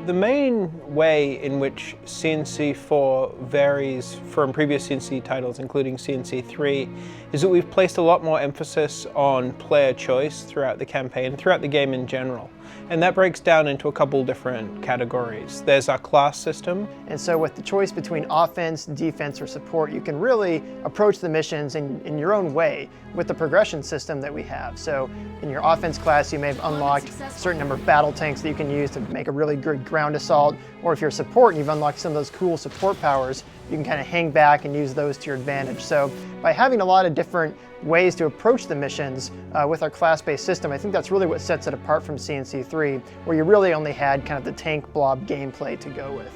The main way in which CNC4 varies from previous CNC titles, including CNC3, is that we've placed a lot more emphasis on player choice throughout the campaign, throughout the game in general. And that breaks down into a couple different categories. There's our class system. And so with the choice between offense, defense, or support, you can really approach the missions in your own way with the progression system that we have. So in your offense class, you may have unlocked a certain number of battle tanks that you can use to make a really good ground assault. Or if you're support and you've unlocked some of those cool support powers, you can kind of hang back and use those to your advantage. So by having a lot of different ways to approach the missions with our class-based system, I think that's really what sets it apart from CNC3, where you really only had kind of the tank blob gameplay to go with.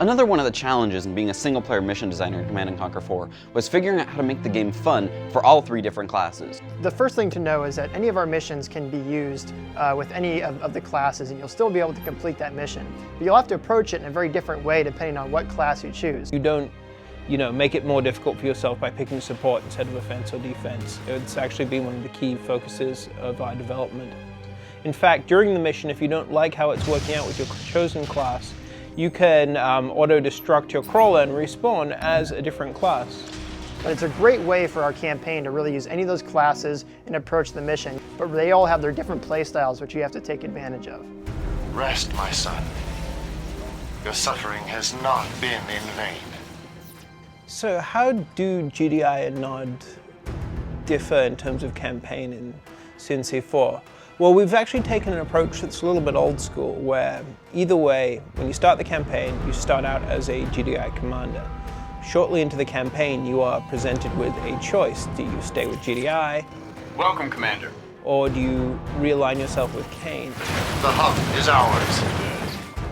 Another one of the challenges in being a single-player mission designer in Command & Conquer 4 was figuring out how to make the game fun for all three different classes. The first thing to know is that any of our missions can be used with any of the classes, and you'll still be able to complete that mission. But you'll have to approach it in a very different way depending on what class you choose. You don't make it more difficult for yourself by picking support instead of offense or defense. It's actually been one of the key focuses of our development. In fact, during the mission, if you don't like how it's working out with your chosen class, you can auto-destruct your crawler and respawn as a different class. But it's a great way for our campaign to really use any of those classes and approach the mission, but they all have their different play styles which you have to take advantage of. Rest, my son. Your suffering has not been in vain. So how do GDI and NOD differ in terms of campaign in CNC4? Well, we've actually taken an approach that's a little bit old school, where either way, when you start the campaign, you start out as a GDI commander. Shortly into the campaign, you are presented with a choice. Do you stay with GDI? Welcome, Commander. Or do you realign yourself with Kane? The hub is ours.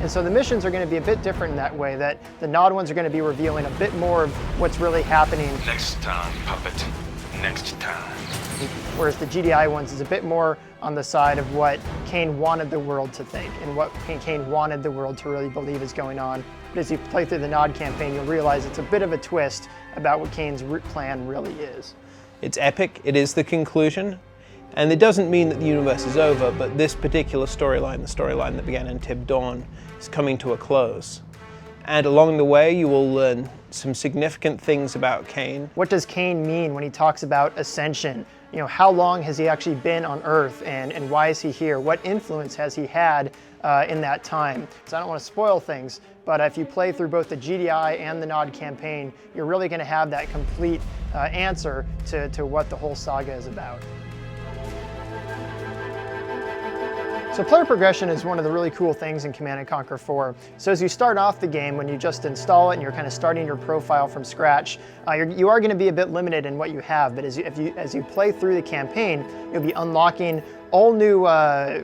And so the missions are going to be a bit different in that way, that the NOD ones are going to be revealing a bit more of what's really happening. Next time, puppet. Next time. Whereas the GDI ones is a bit more on the side of what Kane wanted the world to think and what Kane wanted the world to really believe is going on. But as you play through the NOD campaign, you'll realize it's a bit of a twist about what Kane's plan really is. It's epic, it is the conclusion, and it doesn't mean that the universe is over, but this particular storyline, the storyline that began in Tib Dawn, is coming to a close. And along the way, you will learn some significant things about Kane. What does Kane mean when he talks about ascension? You know, how long has he actually been on Earth, and why is he here? What influence has he had in that time? So I don't want to spoil things, but if you play through both the GDI and the NOD campaign, you're really going to have that complete answer to what the whole saga is about. So player progression is one of the really cool things in Command & Conquer 4. So as you start off the game, when you just install it and you're kind of starting your profile from scratch, you are going to be a bit limited in what you have. But as you play through the campaign, you'll be unlocking all new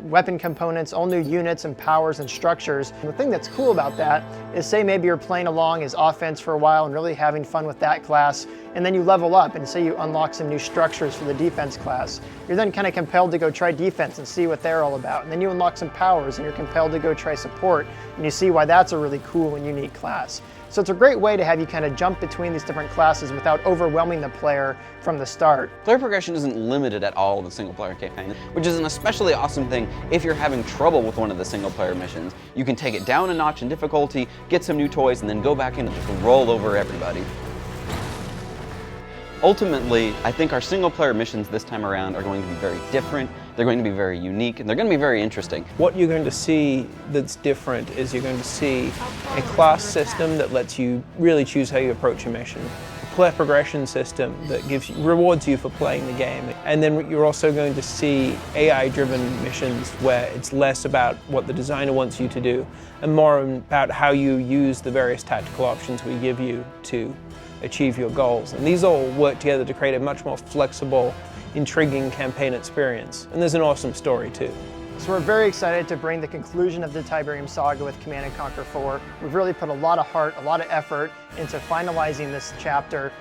weapon components, all new units and powers and structures. And the thing that's cool about that is, say maybe you're playing along as offense for a while and really having fun with that class, and then you level up and say you unlock some new structures for the defense class. You're then kind of compelled to go try defense and see what they're all about. And then you unlock some powers and you're compelled to go try support, and you see why that's a really cool and unique class. So it's a great way to have you kind of jump between these different classes without overwhelming the player from the start. Player progression isn't limited at all in the single-player campaign, which is an especially awesome thing if you're having trouble with one of the single-player missions. You can take it down a notch in difficulty, get some new toys, and then go back in and just roll over everybody. Ultimately, I think our single-player missions this time around are going to be very different, they're going to be very unique, and they're going to be very interesting. What you're going to see that's different is you're going to see a class system that lets you really choose how you approach a mission, a player progression system that rewards you for playing the game, and then you're also going to see AI-driven missions where it's less about what the designer wants you to do and more about how you use the various tactical options we give you to achieve your goals. And these all work together to create a much more flexible, intriguing campaign experience. And there's an awesome story too. So we're very excited to bring the conclusion of the Tiberium saga with Command & Conquer 4. We've really put a lot of heart, a lot of effort into finalizing this chapter,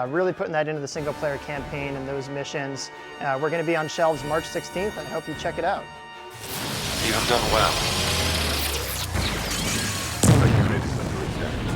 really putting that into the single player campaign and those missions. We're going to be on shelves March 16th, and I hope you check it out. You have done well. The unit is under attack.